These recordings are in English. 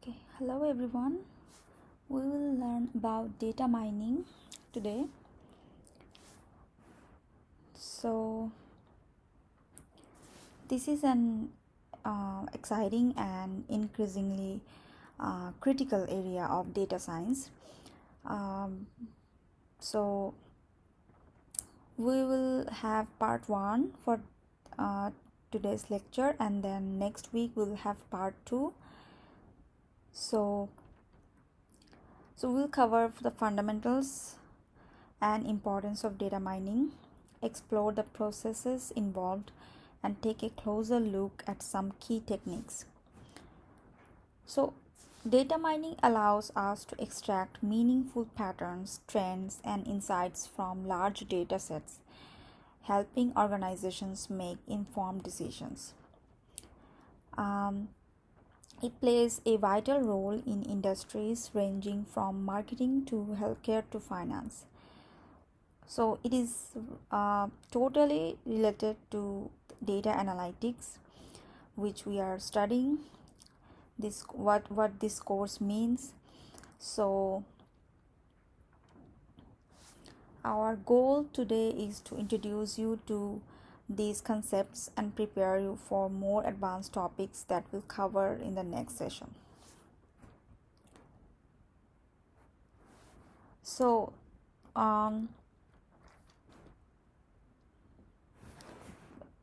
Okay, hello everyone. We will learn about data mining today. So, this is an exciting and increasingly critical area of data science. Um, so, we will have part 1 for uh, today's lecture, and then next week we will have part 2. So, we'll cover the fundamentals and importance of data mining, explore the processes involved, and take a closer look at some key techniques. So, data mining allows us to extract meaningful patterns, trends, and insights from large data sets, helping organizations make informed decisions. It plays a vital role in industries ranging from marketing to healthcare to finance. So it is totally related to data analytics, which we are studying. This what this course means. So our goal today is to introduce you to these concepts and prepare you for more advanced topics that we'll cover in the next session. So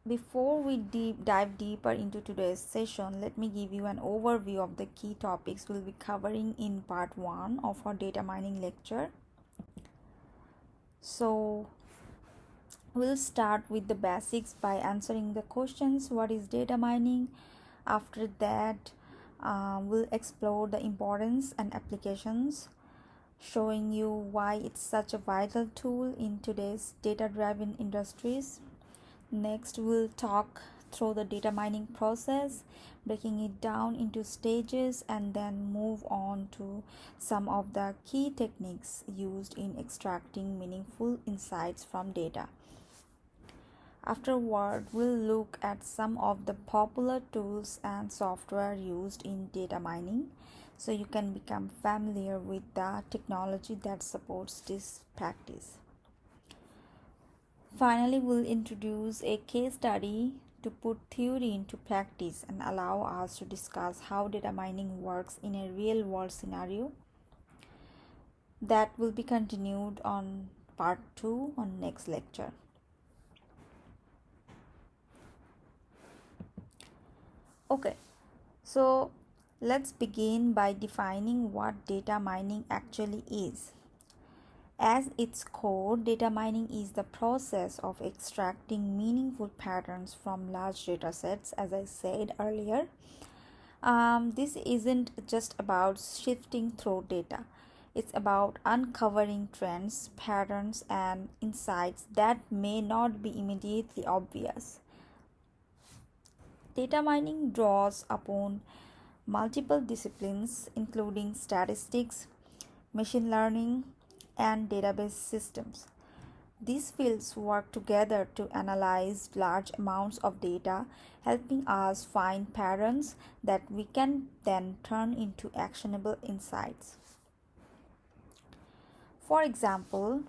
before we dive deeper into today's session, let me give you an overview of the key topics we'll be covering in part 1 of our data mining lecture. So, we'll start with the basics by answering the questions: what is data mining? After that, we'll explore the importance and applications, showing you why it's such a vital tool in today's data-driven industries. Next, we'll talk through the data mining process, breaking it down into stages, and then move on to some of the key techniques used in extracting meaningful insights from data. Afterward, we'll look at some of the popular tools and software used in data mining so you can become familiar with the technology that supports this practice. Finally, we'll introduce a case study to put theory into practice and allow us to discuss how data mining works in a real world scenario. That will be continued on part 2 on next lecture. Okay, so let's begin by defining what data mining actually is. At its core, data mining is the process of extracting meaningful patterns from large data sets, as I said earlier. This isn't just about shifting through data, it's about uncovering trends, patterns, and insights that may not be immediately obvious. Data mining draws upon multiple disciplines, including statistics, machine learning, and database systems. These fields work together to analyze large amounts of data, helping us find patterns that we can then turn into actionable insights. For example,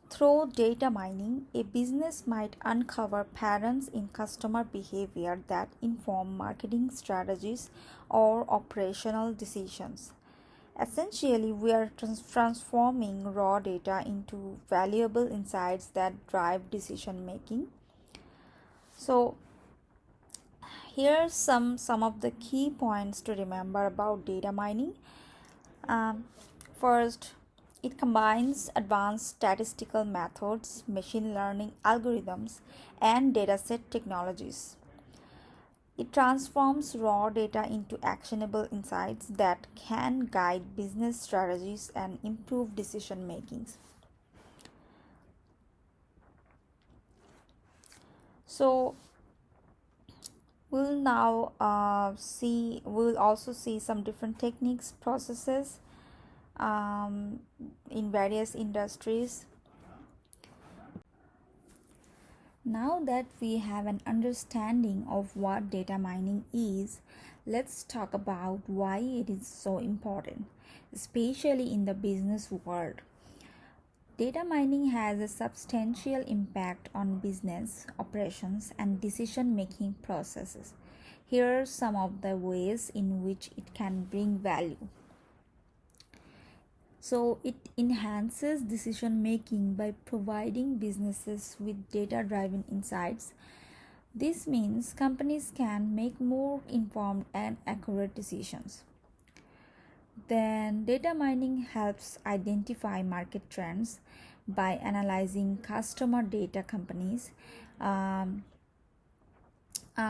through data mining, a business might uncover patterns in customer behavior that inform marketing strategies or operational decisions. Essentially, we are transforming raw data into valuable insights that drive decision making. So, here's some of the key points to remember about data mining. First, it combines advanced statistical methods, machine learning algorithms, and dataset technologies. It transforms raw data into actionable insights that can guide business strategies and improve decision making. So, we'll also see some different techniques, processes in various industries. Now that we have an understanding of what data mining is, let's talk about why it is so important, especially in the business world. Data mining has a substantial impact on business operations and decision making processes. Here are some of the ways in which it can bring value. So, it enhances decision making by providing businesses with data driven insights. This means companies can make more informed and accurate decisions. Then, data mining helps identify market trends by analyzing customer data. Um,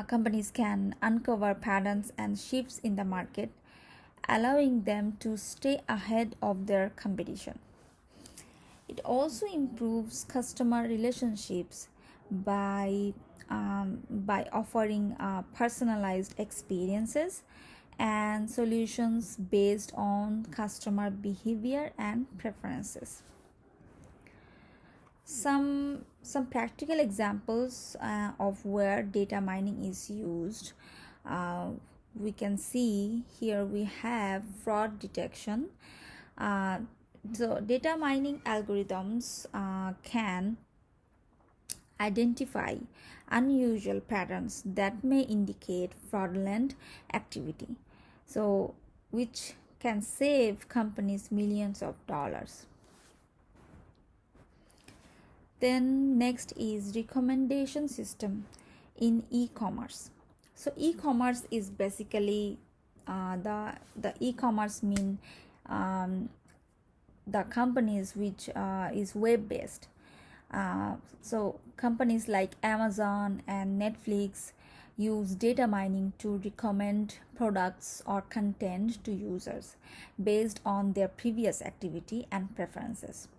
Companies can uncover patterns and shifts in the market, allowing them to stay ahead of their competition. It also improves customer relationships by offering personalized experiences and solutions based on customer behavior and preferences. Some practical examples of where data mining is used. Uh, we can see here we have fraud detection. Uh, so data mining algorithms can identify unusual patterns that may indicate fraudulent activity, so which can save companies millions of dollars. Then next is recommendation system in e-commerce. So e-commerce is basically the e-commerce mean the companies which is web based. So companies like Amazon and Netflix use data mining to recommend products or content to users based on their previous activity and preferences.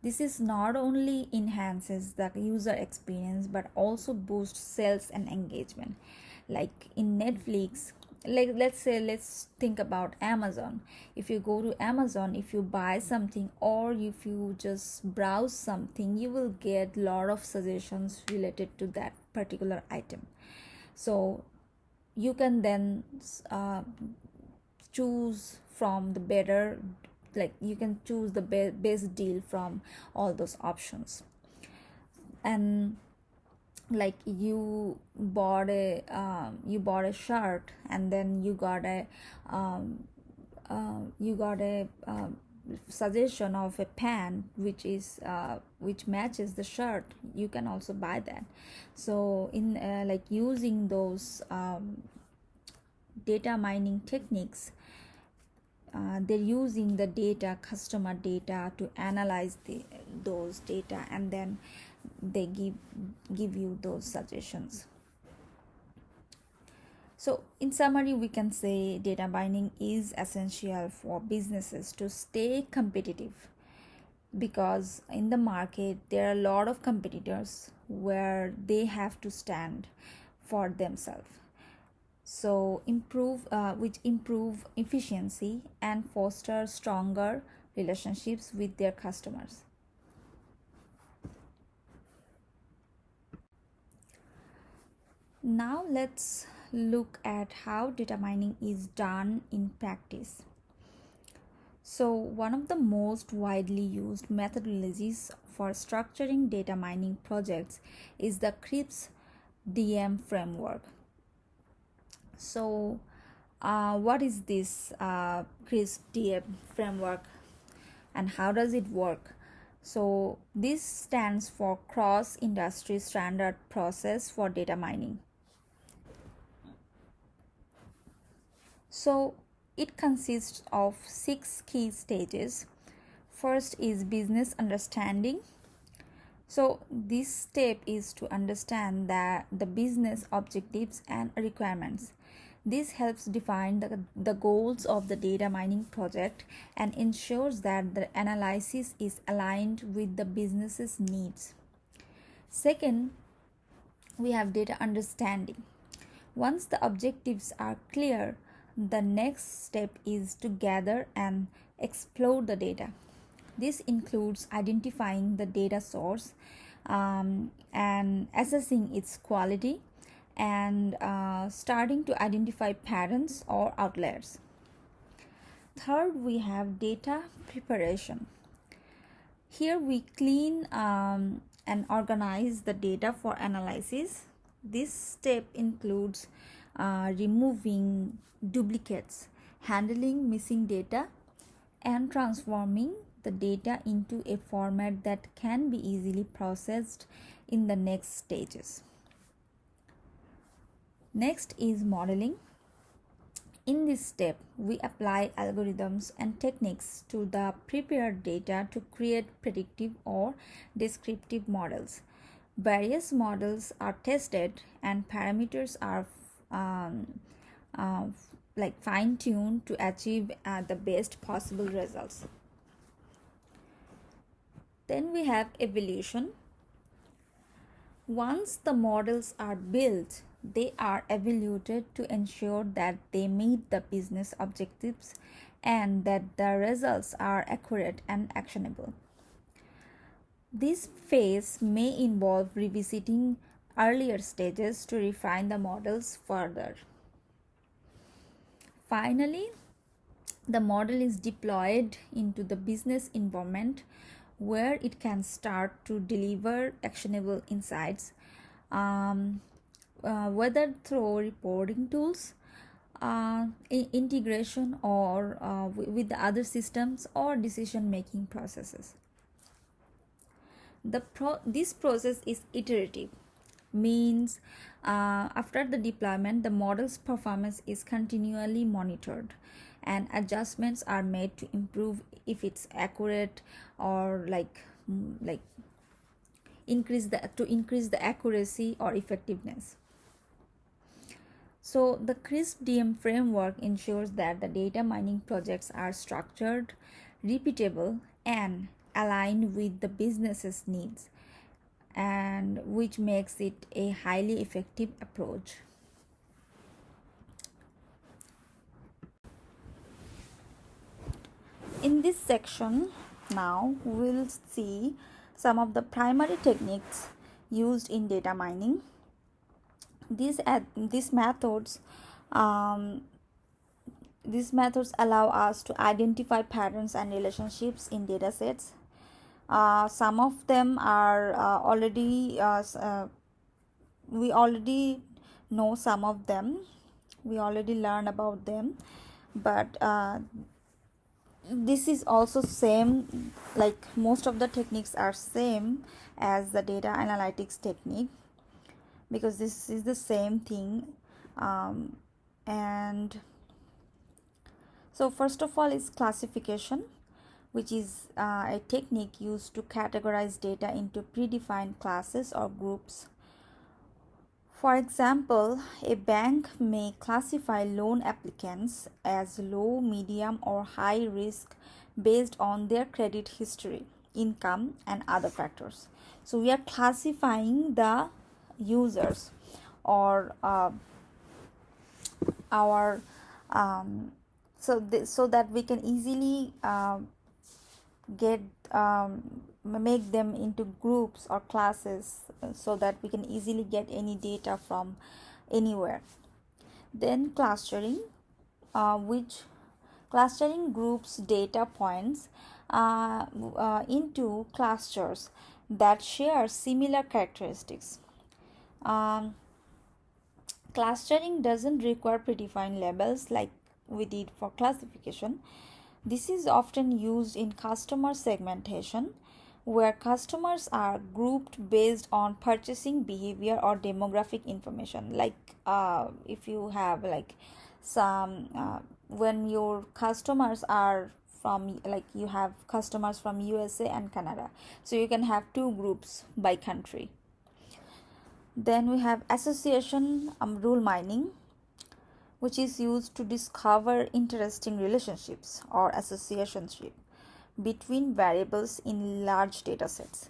This is not only enhances the user experience but also boosts sales and engagement. Like in Netflix, like let's think about Amazon. If you go to Amazon, if you buy something or if you just browse something, you will get a lot of suggestions related to that particular item. So you can then choose from the better, like you can choose the best deal from all those options. And like you bought a shirt and then you got a suggestion of a pen which matches the shirt. You can also buy that. So in like using those data mining techniques, they're using the data, customer data, to analyze those data, and then they give you those suggestions. So in summary, we can say data mining is essential for businesses to stay competitive, because in the market there are a lot of competitors where they have to stand for themselves. So which improve efficiency and foster stronger relationships with their customers. Now let's look at how data mining is done in practice. So one of the most widely used methodologies for structuring data mining projects is the CRISP DM framework. So what is this CRISP DM framework and how does it work? So this stands for Cross Industry Standard Process for Data Mining. So it consists of 6 key stages. First is business understanding. So this step is to understand the business objectives and requirements. This helps define the goals of the data mining project and ensures that the analysis is aligned with the business's needs. Second, we have data understanding. Once the objectives are clear, the next step is to gather and explore the data. This includes identifying the data source and assessing its quality, and starting to identify patterns or outliers. Third, we have data preparation. Here we clean and organize the data for analysis. This step includes removing duplicates, handling missing data, and transforming the data into a format that can be easily processed in the next stages. Next is modeling. In this step, we apply algorithms and techniques to the prepared data to create predictive or descriptive models. Various models are tested and parameters are fine-tuned to achieve the best possible results. Then we have evaluation. Once the models are built, they are evaluated to ensure that they meet the business objectives and that the results are accurate and actionable. This phase may involve revisiting earlier stages to refine the models further. Finally, the model is deployed into the business environment where it can start to deliver actionable insights, whether through reporting tools, integration, or with the other systems or decision-making processes. This process is iterative, means after the deployment, the model's performance is continually monitored and adjustments are made to improve if it's accurate or increase the accuracy or effectiveness. So the CRISP DM framework ensures that the data mining projects are structured, repeatable, and aligned with the business's needs, and which makes it a highly effective approach. In this section, now we'll see some of the primary techniques used in data mining. These methods allow us to identify patterns and relationships in data sets. Some of them are we already know some of them. We already learned about them, but this is also same, like most of the techniques are same as the data analytics technique, because this is the same thing. And so first of all is classification, which is a technique used to categorize data into predefined classes or groups. For example, a bank may classify loan applicants as low, medium, or high risk based on their credit history, income, and other factors. So we are classifying the users or so that we can easily make them into groups or classes, so that we can easily get any data from anywhere. Then clustering, which clustering groups data points into clusters that share similar characteristics. Clustering doesn't require predefined labels like we did for classification. This is often used in customer segmentation, where customers are grouped based on purchasing behavior or demographic information. Like if you have some when your customers are from, you have customers from USA and Canada, so you can have two groups by country. Then we have association rule mining, which is used to discover interesting relationships or associationship between variables in large data sets.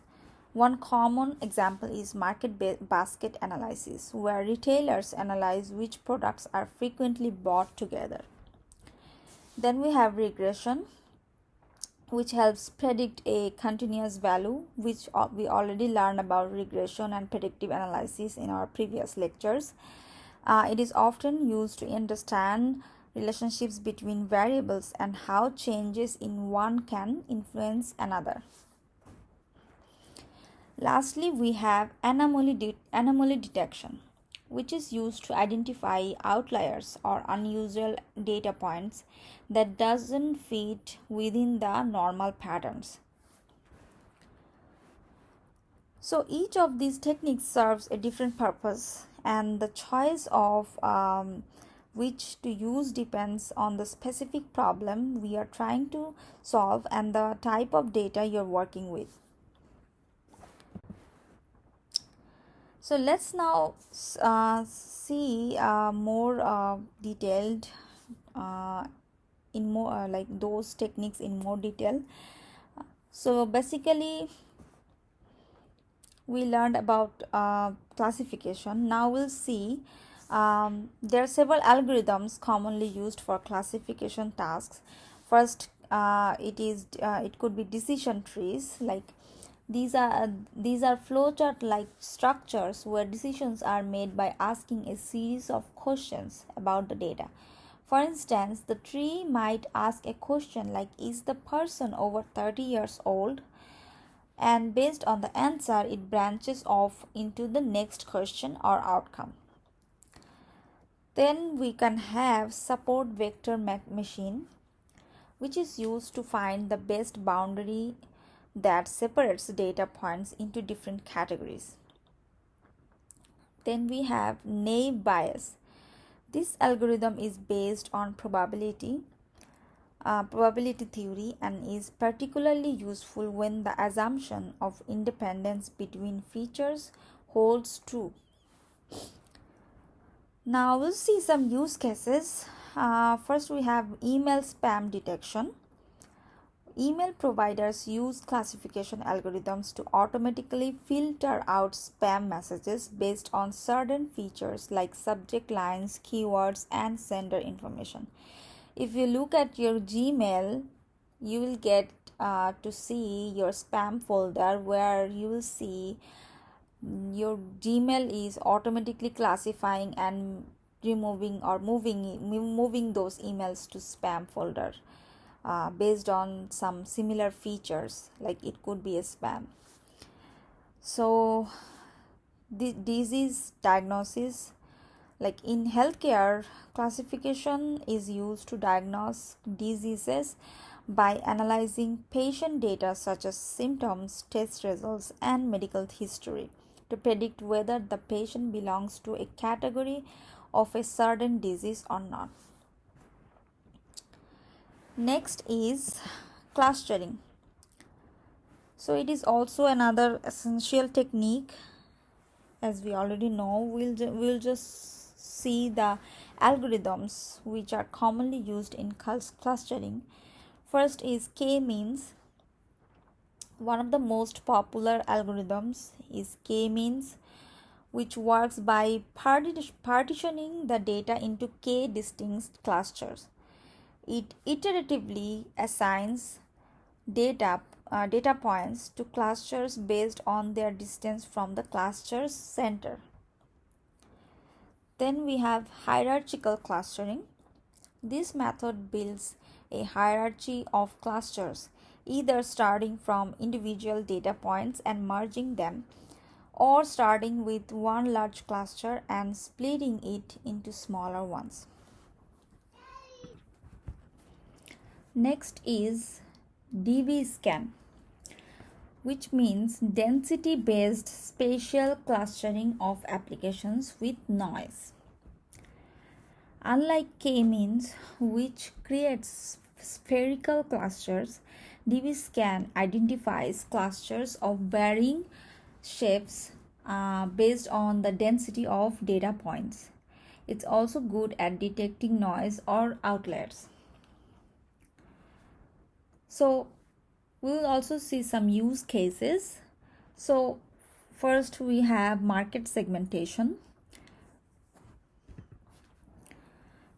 One common example is market basket analysis, where retailers analyze which products are frequently bought together. Then we have regression. which helps predict a continuous value, which we already learned about regression and predictive analysis in our previous lectures. It is often used to understand relationships between variables and how changes in one can influence another. Lastly, we have anomaly detection, which is used to identify outliers or unusual data points that doesn't fit within the normal patterns. So each of these techniques serves a different purpose, and the choice of which to use depends on the specific problem we are trying to solve and the type of data you're working with. So let's now see more detailed in more like those techniques in more detail. So basically we learned about classification. Now we'll see there are several algorithms commonly used for classification tasks. First, it could be decision trees. Like these are flowchart like structures where decisions are made by asking a series of questions about the data. For instance, the tree might ask a question like, is the person over 30 years old? And based on the answer, it branches off into the next question or outcome. Then we can have support vector machine, which is used to find the best boundary that separates data points into different categories. Then we have naive Bayes. This algorithm is based on probability theory and is particularly useful when the assumption of independence between features holds true. Now we'll see some use cases. First, we have email spam detection. Email providers use classification algorithms to automatically filter out spam messages based on certain features like subject lines, keywords, and sender information. If you look at your Gmail, you will get to see your spam folder, where you will see your Gmail is automatically classifying and removing or moving those emails to spam folder based on some similar features, like it could be a spam. So the disease diagnosis, like in healthcare, classification is used to diagnose diseases by analyzing patient data such as symptoms, test results, and medical history to predict whether the patient belongs to a category of a certain disease or not. Next is clustering. So it is also another essential technique. As we already know, we'll just see the algorithms which are commonly used in clustering. First is k-means. One of the most popular algorithms is k-means, which works by partitioning the data into k distinct clusters. It iteratively assigns data points to clusters based on their distance from the cluster's center. Then we have hierarchical clustering. This method builds a hierarchy of clusters, either starting from individual data points and merging them, or starting with one large cluster and splitting it into smaller ones. Next is DB-scan, which means density based spatial clustering of applications with noise. Unlike k-means, which creates spherical clusters, DB-scan identifies clusters of varying shapes based on the density of data points. It's also good at detecting noise or outliers. So we will also see some use cases. So first we have market segmentation.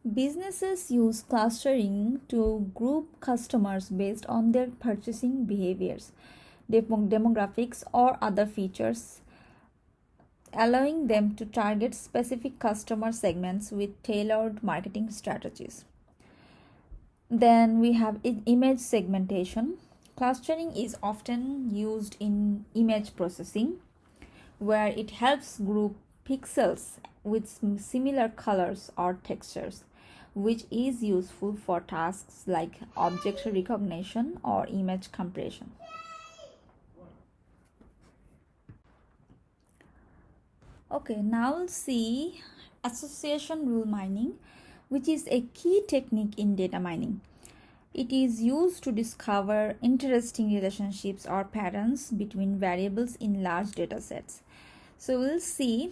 Businesses use clustering to group customers based on their purchasing behaviors, demographics, or other features, allowing them to target specific customer segments with tailored marketing strategies. Then we have image segmentation. Clustering is often used in image processing, where it helps group pixels with similar colors or textures, which is useful for tasks like object recognition or image compression. Okay, now we'll see association rule mining, which is a key technique in data mining. It is used to discover interesting relationships or patterns between variables in large data sets. So we'll see.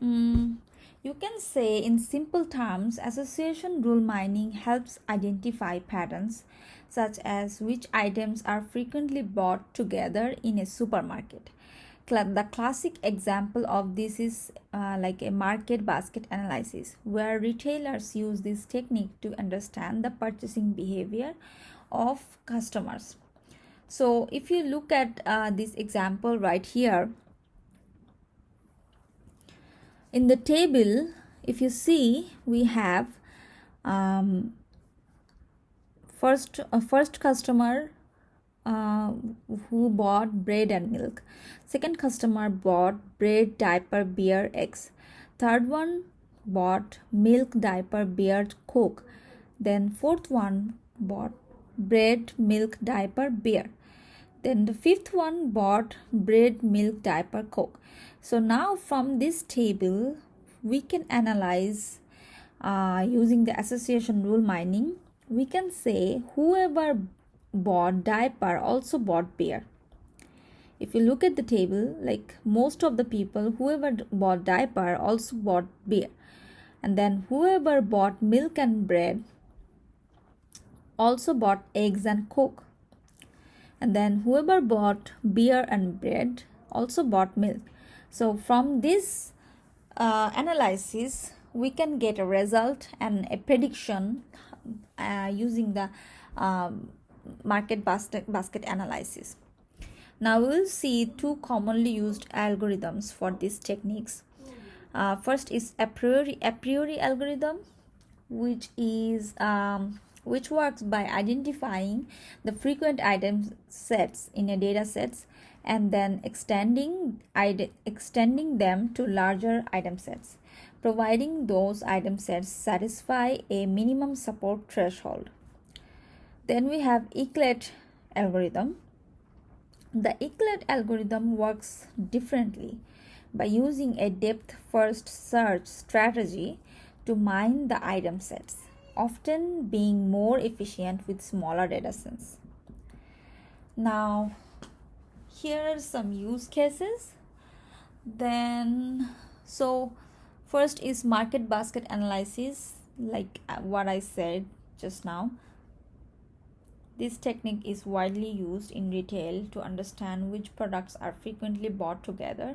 You can say in simple terms, association rule mining helps identify patterns such as which items are frequently bought together in a supermarket. The classic example of this is like a market basket analysis, where retailers use this technique to understand the purchasing behavior of customers. So if you look at this example right here, in the table, if you see, we have first customer who bought bread and milk. Second customer bought bread, diaper, beer, eggs. Third one bought milk, diaper, beer, coke. Then fourth one bought bread, milk, diaper, beer. Then the fifth one bought bread, milk, diaper, coke. So now from this table we can analyze using the association rule mining. We can say whoever bought diaper also bought beer. If you look at the table, like most of the people, whoever bought diaper also bought beer, and then whoever bought milk and bread also bought eggs and coke, and then whoever bought beer and bread also bought milk. So from this analysis we can get a result and a prediction using the market basket analysis. Now we'll see two commonly used algorithms for these techniques. First is a priori algorithm, which works by identifying the frequent item sets in a data sets and then extending them to larger item sets, providing those item sets satisfy a minimum support threshold. Then we have Eaglet algorithm. The Eaglet algorithm works differently by using a depth first search strategy to mine the item sets, often being more efficient with smaller data sets. Now here are some use cases. Then first is market basket analysis, like what I said just now. This technique is widely used in retail to understand which products are frequently bought together,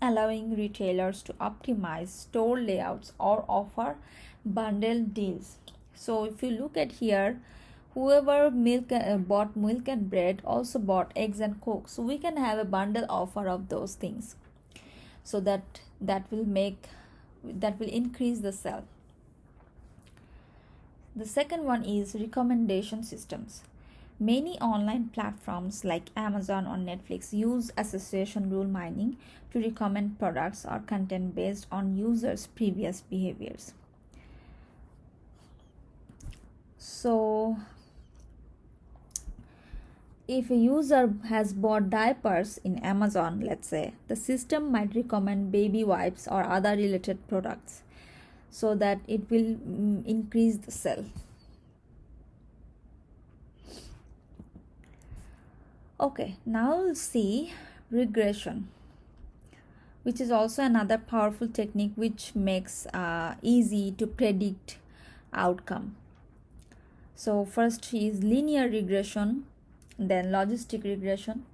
allowing retailers to optimize store layouts or offer bundle deals. So if you look at here, whoever bought milk and bread also bought eggs and coke. So we can have a bundle offer of those things. So that will increase the sale. The second one is recommendation systems. Many online platforms like Amazon or Netflix use association rule mining to recommend products or content based on users' previous behaviors. So if a user has bought diapers in Amazon, let's say, the system might recommend baby wipes or other related products, so that it will increase the sale. Okay, now we'll see regression, which is also another powerful technique which makes easy to predict outcome. So first is linear regression, then logistic regression.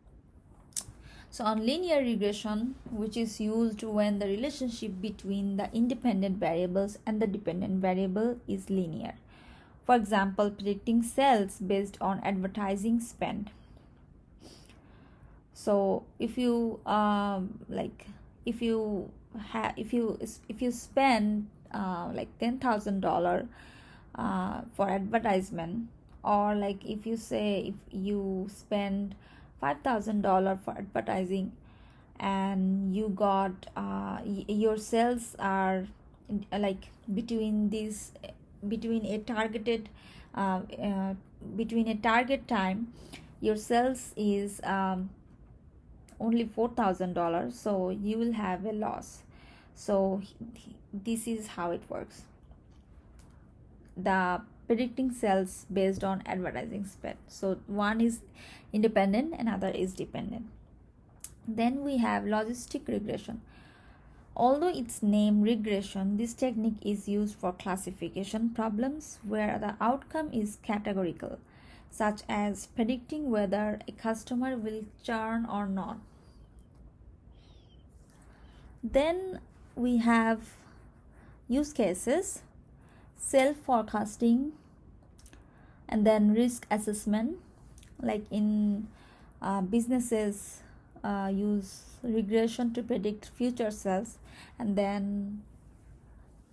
So on linear regression, which is used when the relationship between the independent variables and the dependent variable is linear. For example, predicting sales based on advertising spend. So if you if you if you spend like $10,000 for advertisement, or like if you say if you spend $5,000 for advertising and you got your sales are like between a targeted between a target time, your sales is only $4,000, so you will have a loss. So this is how it works. The predicting sales based on advertising spend. So one is independent, another is dependent. Then we have logistic regression. Although its name regression, this technique is used for classification problems where the outcome is categorical, such as predicting whether a customer will churn or not. Then we have use cases, self-forecasting, and then risk assessment. Like in businesses use regression to predict future sales, and then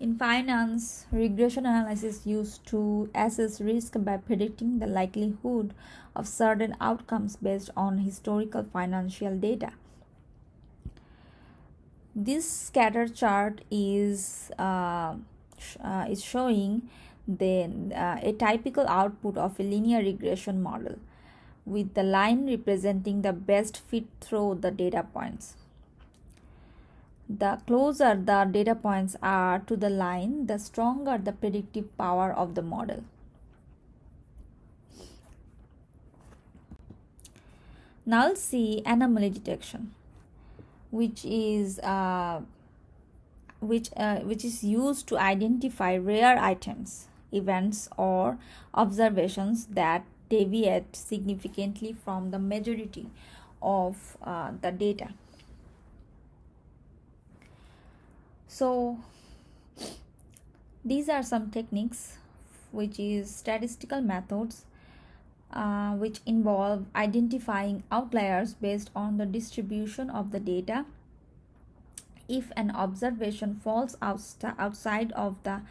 in finance, regression analysis used to assess risk by predicting the likelihood of certain outcomes based on historical financial data. This scatter chart is showing a typical output of a linear regression model, with the line representing the best fit through the data points. The closer the data points are to the line, the stronger the predictive power of the model. Null C anomaly detection, which is used to identify rare items, events, or observations that deviate significantly from the majority of the data. So these are some techniques, which is statistical methods which involve identifying outliers based on the distribution of the data. If an observation falls outside of the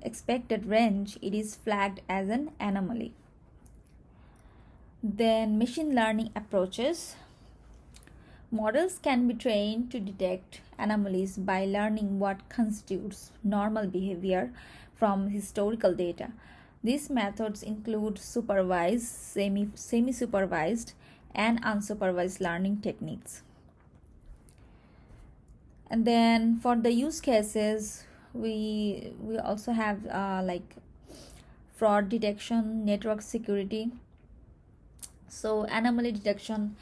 expected range, it is flagged as an anomaly. Then machine learning approaches. Models can be trained to detect anomalies by learning what constitutes normal behavior from historical data. These methods include supervised, semi-supervised, and unsupervised learning techniques. And then for the use cases, we also have like fraud detection, network security. So anomaly detection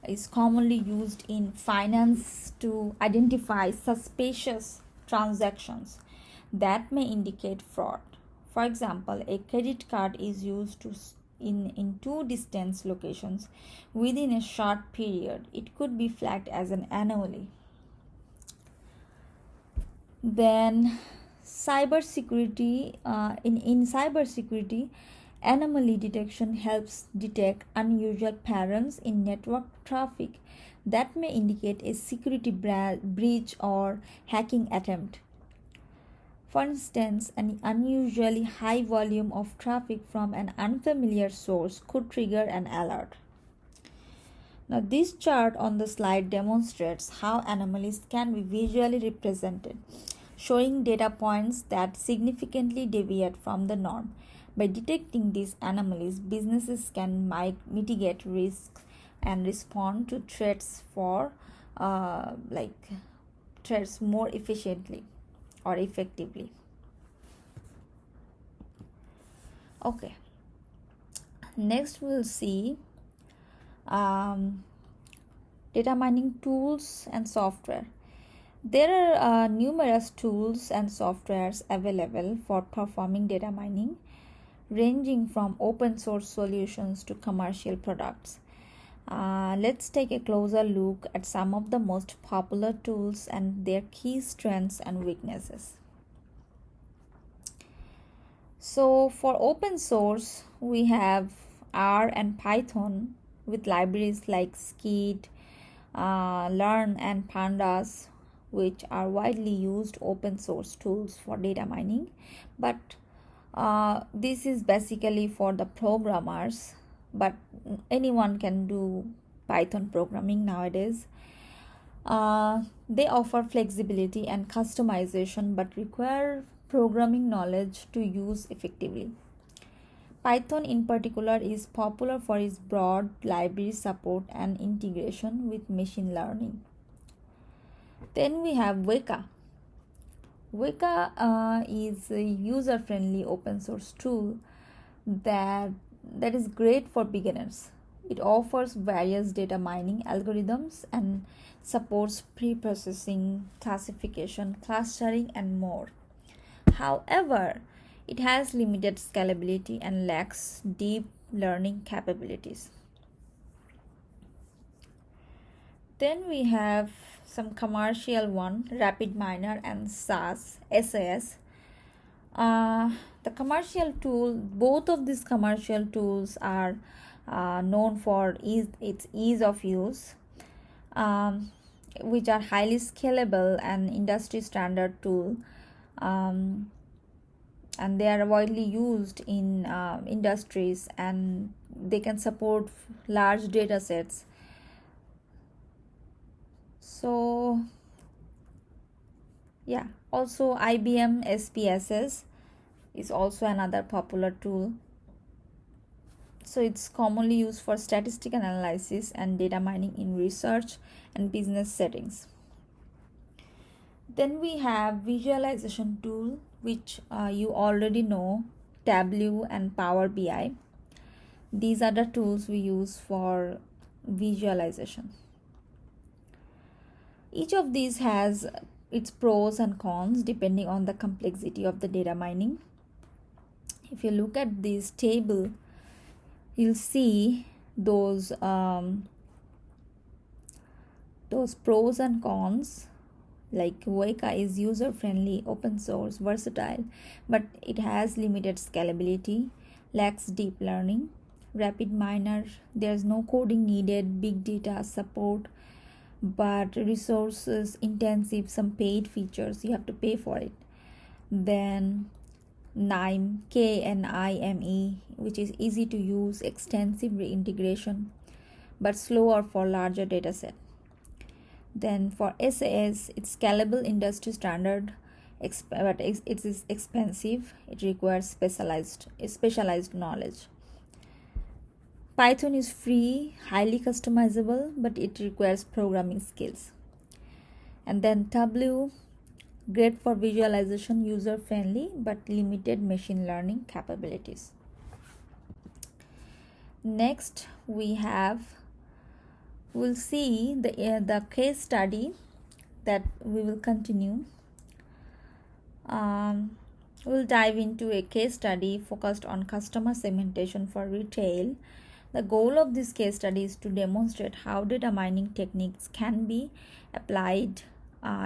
is commonly used in finance to identify suspicious transactions that may indicate fraud. For example, a credit card is used in two distant locations within a short period. It could be flagged as an anomaly. Then cybersecurity, in cybersecurity, anomaly detection helps detect unusual patterns in network traffic that may indicate a security breach or hacking attempt. For instance, an unusually high volume of traffic from an unfamiliar source could trigger an alert. Now, this chart on the slide demonstrates how anomalies can be visually represented, showing data points that significantly deviate from the norm. By detecting these anomalies, businesses can mitigate risks and respond to threats threats more efficiently or effectively. Okay. Next, we'll see data mining tools and software. There are numerous tools and softwares available for performing data mining, ranging from open source solutions to commercial products. Let's take a closer look at some of the most popular tools and their key strengths and weaknesses. So for open source, we have R and Python with libraries like Skeet, Learn, and Pandas, which are widely used open source tools for data mining. But this is basically for the programmers, but anyone can do Python programming nowadays. They offer flexibility and customization but require programming knowledge to use effectively. Python in particular is popular for its broad library support and integration with machine learning. Then we have Weka. Weka is a user-friendly open source tool that is great for beginners. It offers various data mining algorithms and supports pre-processing, classification, clustering, and more. However, it has limited scalability and lacks deep learning capabilities. Then we have some commercial one, RapidMiner and SAS. The commercial tool, both of these commercial tools are known for its ease of use, which are highly scalable and industry standard tool, and they are widely used in industries, and they can support large data sets. So yeah, also IBM SPSS is also another popular tool. So it's commonly used for statistical analysis and data mining in research and business settings. Then we have visualization tool, which you already know, Tableau and Power BI. These are the tools we use for visualization. Each of these has its pros and cons depending on the complexity of the data mining. If you look at this table, you'll see those pros and cons. Like Weka is user-friendly, open source, versatile, but it has limited scalability, lacks deep learning. RapidMiner, there's no coding needed, big data support, but resources intensive, some paid features, you have to pay for it. Then KNIME, KNIME, which is easy to use, extensive reintegration, but slower for larger data set. Then for SAS, it's scalable industry standard, but it is expensive. It requires specialized knowledge. Python is free, highly customizable, but it requires programming skills. And then Tableau, great for visualization, user-friendly, but limited machine learning capabilities. Next, we'll see the case study that we will continue. We'll dive into a case study focused on customer segmentation for retail. The goal of this case study is to demonstrate how data mining techniques can be applied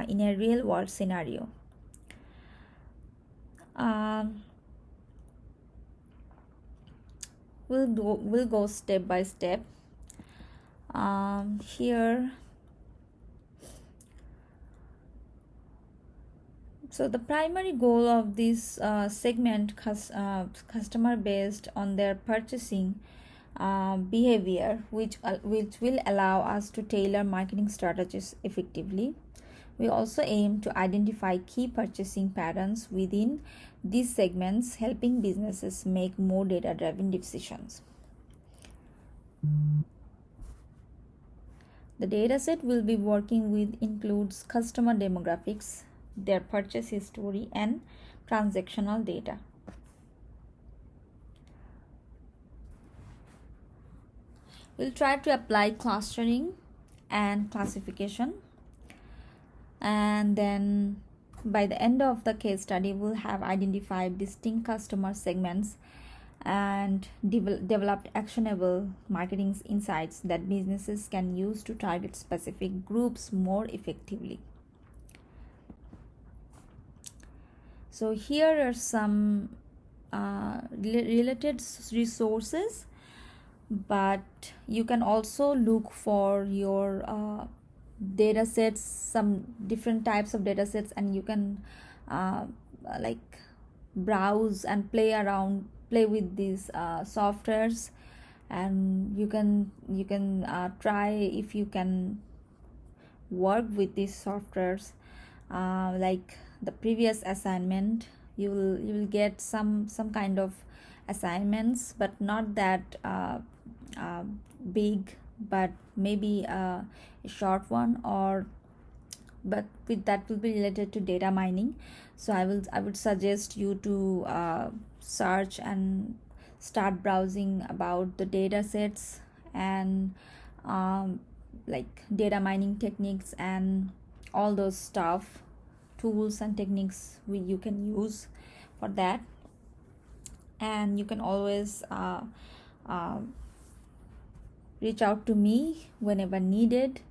in a real world scenario. We'll go step by step. Here, so the primary goal of this segment customer based on their purchasing behavior, which will allow us to tailor marketing strategies effectively. We also aim to identify key purchasing patterns within these segments, helping businesses make more data-driven decisions. The dataset we'll be working with includes customer demographics, their purchase history, and transactional data. We'll try to apply clustering and classification, and then by the end of the case study, we'll have identified distinct customer segments and developed actionable marketing insights that businesses can use to target specific groups more effectively. So here are some related resources, but you can also look for your data sets, some different types of data sets, and you can uh, like browse and play with these softwares, and you can try if you can work with these softwares. Like the previous assignment, you will get some kind of assignments, but not that uh, big, but maybe a short one, or but with that will be related to data mining. So I would suggest you to search and start browsing about the data sets, and um, like data mining techniques and all those stuff, tools and techniques you can use for that. And you can always uh, reach out to me whenever needed.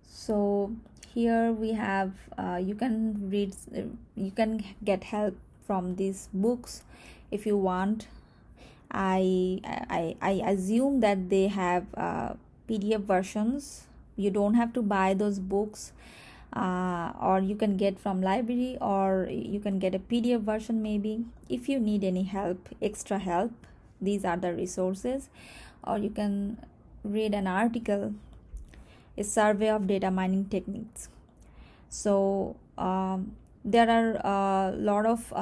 So here we have you can read, you can get help from these books if you want. I assume that they have PDF versions. You don't have to buy those books, or you can get from library, or you can get a PDF version maybe. If you need any help, extra help, these are the resources. Or you can read an article, a survey of data mining techniques. So there are a lot of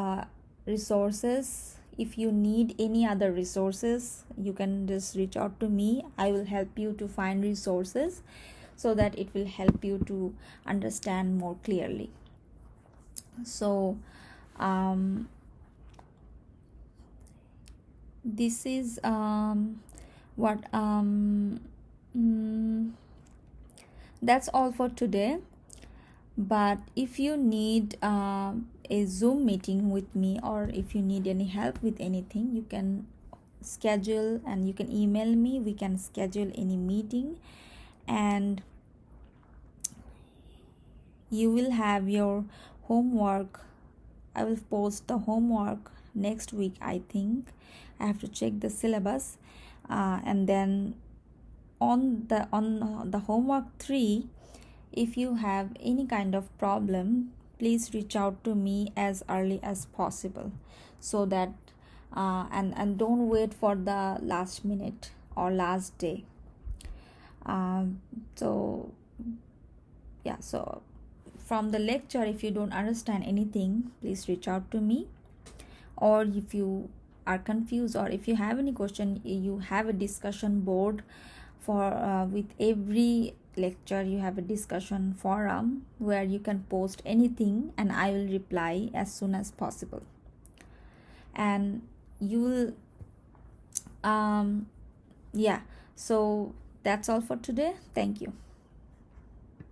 resources. If you need any other resources, you can just reach out to me. I will help you to find resources so that it will help you to understand more clearly. So this is what that's all for today. But if you need a Zoom meeting with me, or if you need any help with anything, you can schedule and you can email me. We can schedule any meeting, and you will have your homework. I will post the homework next week, I think. I have to check the syllabus, and then on the homework 3, if you have any kind of problem, please reach out to me as early as possible, so that and don't wait for the last minute or last day. So yeah, so from the lecture, if you don't understand anything, please reach out to me. Or if you are confused, or if you have any question, you have a discussion board for with every lecture. You have a discussion forum where you can post anything, and I will reply as soon as possible. And you will yeah, so that's all for today. Thank you.